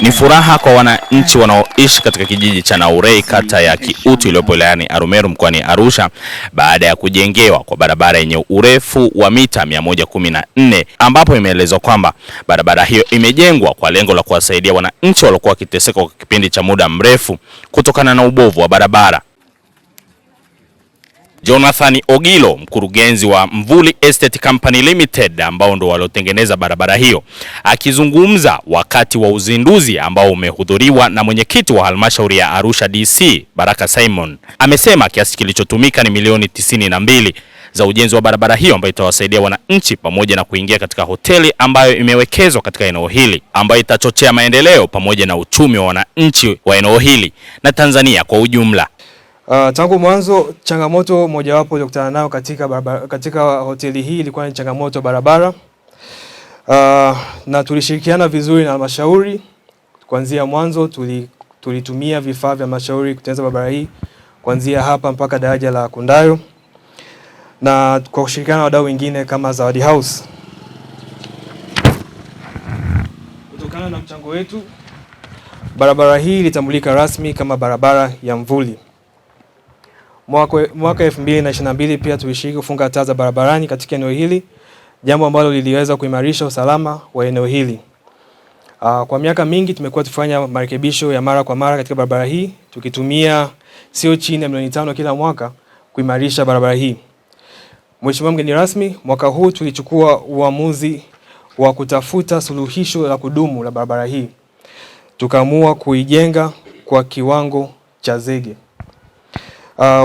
Ni furaha kwa wananchi wanaoishi katika kijiji cha Naurei, kata ya Kiutu iliyopo wilayani Arumeru mkoani Arusha, baada ya kujengewa kwa barabara yenye urefu wa mita 114, ambapo imeelezwa kwamba barabara hiyo imejengwa kwa lengo la kuwasaidia wananchi waliokuwa wakiteseka kwa kipindi cha muda mrefu kutokana na ubovu wa barabara. Jonathan Ogilo, mkurugenzi wa Mvuli Estate Company Limited, ambao ndo waliotengeneza barabara hiyo, akizungumza wakati wa uzinduzi ambao umehudhuriwa na mwenyekiti wa halmashauri ya Arusha DC Baraka Simon, amesema kiasi kilichotumika ni milioni 92 za ujenzi wa barabara hiyo ambayo itawasaidia wananchi pamoja na kuingia katika hoteli ambayo imewekezwa katika eneo hili, ambayo itachochea maendeleo pamoja na uchumi wa wananchi wa eneo hili na Tanzania kwa ujumla. Tangu mwanzo changamoto mojawapo iliyokutana nayo katika hoteli hii ilikuwa ni changamoto barabara. Na tulishirikiana vizuri na halmashauri. Kuanzia mwanzo tulitumia vifaa vya halmashauri kutengeneza barabara hii kuanzia hapa mpaka daraja la Kundayo, na kwa kushirikiana na wadau wengine kama Zawadi House. Kutokana na mchango wetu, barabara hii ilitambulika rasmi kama barabara ya Mvuli. Mwaka 2022 pia tulishiriki kufunga taa za barabarani katika eneo hili, jambo ambalo liliweza kuimarisha usalama wa eneo hili. Kwa miaka mingi tumekuwa tufanya marekebisho ya mara kwa mara katika barabara hii, tukitumia sio chini ya milioni 5 kila mwaka kuimarisha barabara hii. Mheshimiwa mgeni rasmi, mwaka huu tulichukua uamuzi wa kutafuta suluhisho la kudumu la barabara hii. Tukaamua kuijenga kwa kiwango cha zege.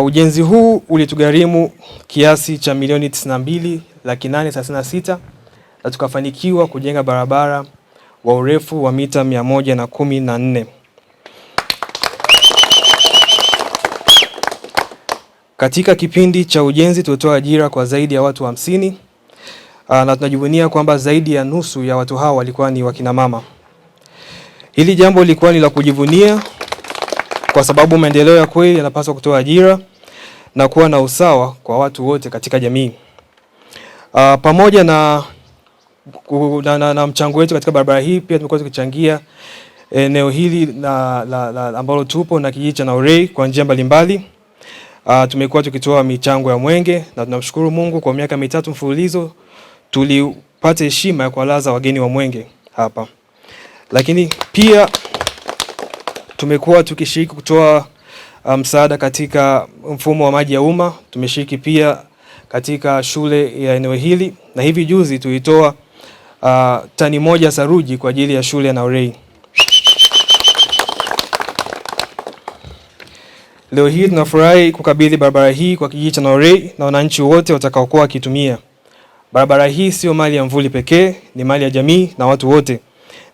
Ujenzi huu ulitugharimu kiasi cha milioni 92,836 na tukafanikiwa kujenga barabara wa urefu wa mita 114. Katika kipindi cha ujenzi tulitoa ajira kwa zaidi ya watu 50, na tunajivunia kwamba zaidi ya nusu ya watu hao walikuwa ni wakina mama. Hili jambo lilikuwa ni la kujivunia kwa sababu maendeleo ya kweli yanapaswa kutoa ajira na kuwa na usawa kwa watu wote katika jamii. Pamoja na mchango wetu katika barabara hii, pia tumekuwa tukichangia eneo hili ambalo tupo na kijiji cha Naurei kwa njia mbalimbali. Tumekuwa tukitoa michango ya mwenge na tunamshukuru Mungu kwa miaka 3 mfululizo tulipata heshima ya kuwalaza wageni wa mwenge hapa. Lakini pia tumekuwa tukishiriki kutoa msaada katika mfumo wa maji ya umma. Tumeshiriki pia katika shule ya eneo hili, na hivi juzi tulitoa tani 1 saruji kwa ajili ya shule ya Naurei. Leo hii tunafurahi kukabidhi barabara hii kwa kijiji cha Naurei na wananchi wote watakaokuwa wakitumia. Barabara hii sio mali ya Mvuli pekee, ni mali ya jamii na watu wote.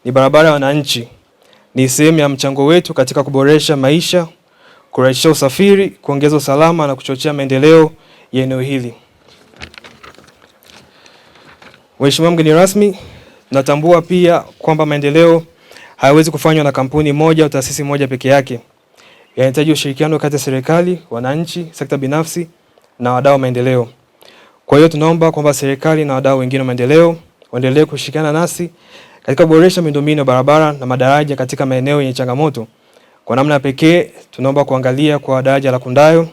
Ni barabara ya wananchi. Ni sehemu ya mchango wetu katika kuboresha maisha, kurahisisha usafiri, kuongeza usalama na kuchochea maendeleo ya eneo hili. Mheshimiwa mgeni rasmi, natambua pia kwamba maendeleo hayawezi kufanywa na kampuni moja au taasisi moja peke yake. Yanahitaji ushirikiano kati ya serikali, wananchi, sekta binafsi na wadau wa maendeleo. Kwa hiyo tunaomba kwamba serikali na wadau wengine wa maendeleo waendelee kushirikiana nasi katika kuboresha miundombinu ya barabara na madaraja katika maeneo yenye changamoto. Kwa namna pekee tunaomba kuangalia kwa daraja la Kundayo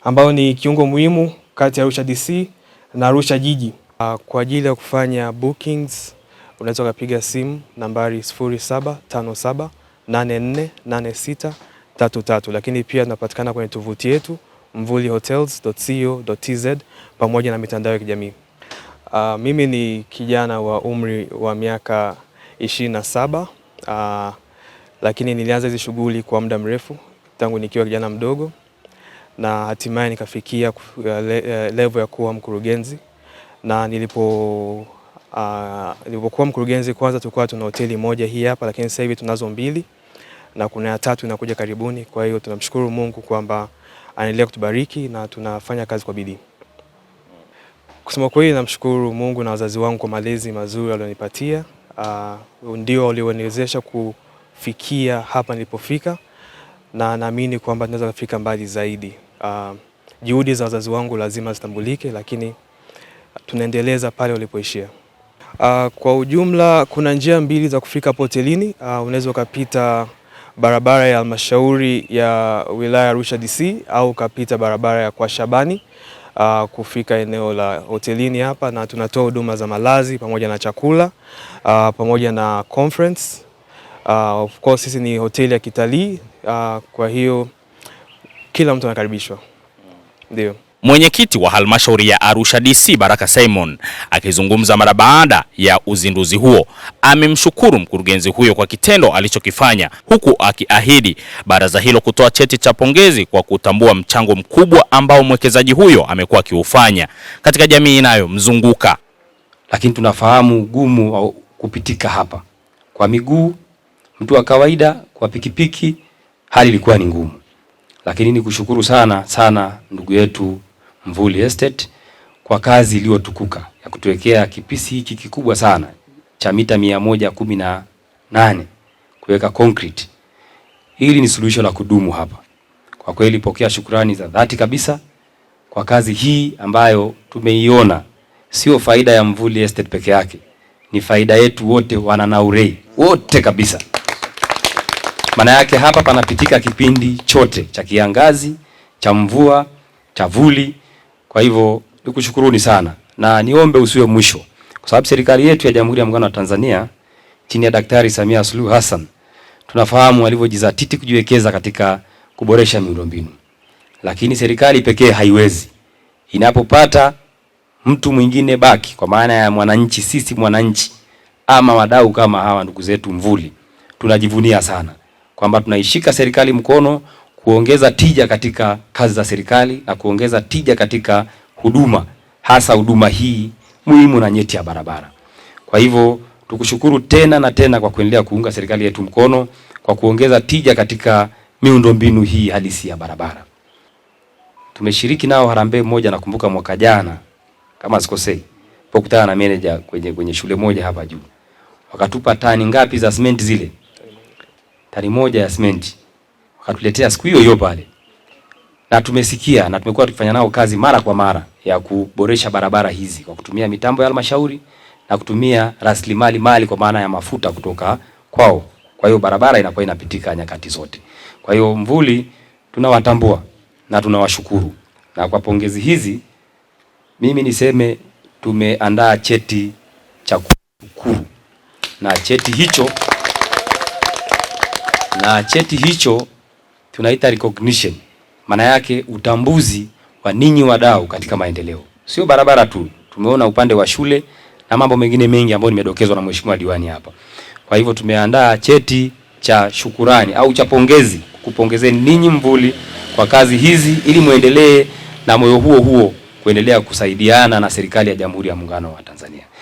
ambao ni kiungo muhimu kati ya Arusha DC na Arusha jiji. Kwa ajili ya kufanya bookings unaweza kupiga simu nambari 0757848633, lakini pia tunapatikana kwenye tovuti yetu mvulihotels.co.tz pamoja na mitandao ya kijamii. Mimi ni kijana wa umri wa miaka 27, lakini nilianza hizi shughuli kwa muda mrefu tangu nikiwa kijana mdogo, na hatimaye nikafikia level ya kuwa mkurugenzi. Na nilipokuwa mkurugenzi, kwanza tulikuwa tuna hoteli moja hii hapa, lakini sasa hivi tunazo 2 na kuna ya 3 inakuja karibuni. Kwa hiyo tunamshukuru Mungu kwamba anaendelea kutubariki na tunafanya kazi kwa bidii. Kusema kweli, namshukuru Mungu na wazazi wangu kwa malezi mazuri walionipatia. Ndio walioniwezesha kufikia hapa nilipofika, na naamini kwamba tunaweza kufika mbali zaidi. Juhudi za wazazi wangu lazima zitambulike, lakini tunaendeleza pale walipoishia. Kwa ujumla kuna njia mbili za kufika hotelini. Unaweza ukapita barabara ya halmashauri ya wilaya Arusha DC au ukapita barabara ya kwa Shabani kufika eneo la hotelini hapa, na tunatoa huduma za malazi pamoja na chakula pamoja na conference. Of course sisi ni hoteli ya kitalii, kwa hiyo kila mtu anakaribishwa. Ndio. Mwenyekiti wa halmashauri ya Arusha DC Baraka Simon akizungumza mara baada ya uzinduzi huo amemshukuru mkurugenzi huyo kwa kitendo alichokifanya, huku akiahidi baraza hilo kutoa cheti cha pongezi kwa kutambua mchango mkubwa ambao mwekezaji huyo amekuwa akiufanya katika jamii inayomzunguka. Lakini tunafahamu ugumu au kupitika hapa kwa miguu, mtu wa kawaida, kwa pikipiki hali ilikuwa ni ngumu. Lakini ni kushukuru sana ndugu yetu Mvuli Estate kwa kazi iliyotukuka ya kutuwekea kipisi hiki kikubwa sana cha mita 118 kuweka concrete. Hili ni suluhisho la kudumu hapa. Kwa kweli pokea shukrani za dhati kabisa kwa kazi hii ambayo tumeiona sio faida ya Mvuli Estate peke yake, ni faida yetu wote wana Naurei wote kabisa. Maana yake hapa panapitika kipindi chote cha kiangazi, cha mvua, cha vuli. Kwa hivyo nikushukuruni sana na niombe usiwe mwisho, kwa sababu serikali yetu ya Jamhuri ya Muungano wa Tanzania chini ya Daktari Samia Suluhu Hassan tunafahamu alivyojizatiti kujiwekeza katika kuboresha miundombinu. Lakini serikali pekee haiwezi. Inapopata mtu mwingine baki, kwa maana ya mwananchi, sisi mwananchi ama wadau kama hawa ndugu zetu Mvuli, tunajivunia sana kwamba tunaishika serikali mkono kuongeza tija katika kazi za serikali na kuongeza tija katika huduma, hasa huduma hii muhimu na nyeti ya barabara. Kwa hivyo tukushukuru tena na tena kwa kuendelea kuunga serikali yetu mkono kwa kuongeza tija katika miundombinu hii halisi ya barabara. Tumeshiriki nao harambee moja, nakumbuka mwaka jana kama sikosei, pokutana na manager kwenye shule moja hapa juu. Wakatupa tani ngapi za cement zile? Tani moja ya cement. Wakatuletea siku hiyo pale. Na tumesikia na tumekuwa tukifanya nao kazi mara kwa mara ya kuboresha barabara hizi kwa kutumia mitambo ya halmashauri na kutumia rasilimali mali kwa maana ya mafuta kutoka kwao. Kwa hiyo barabara inakuwa inapitika nyakati zote. Kwa hiyo Mvuli tunawatambua na tunawashukuru. Na kwa pongezi hizi mimi niseme tumeandaa cheti cha kushukuru. Na cheti hicho tunaita recognition. Maana yake utambuzi wa ninyi wadau katika maendeleo. Sio barabara tu. Tumeona upande wa shule na mambo mengine mengi ambayo nimedokezwa na mheshimiwa diwani hapa. Kwa hivyo tumeandaa cheti cha shukurani au cha pongezi, kupongezeni ninyi Mvuli kwa kazi hizi ili muendelee na moyo huo kuendelea kusaidiana na serikali ya Jamhuri ya Muungano wa Tanzania.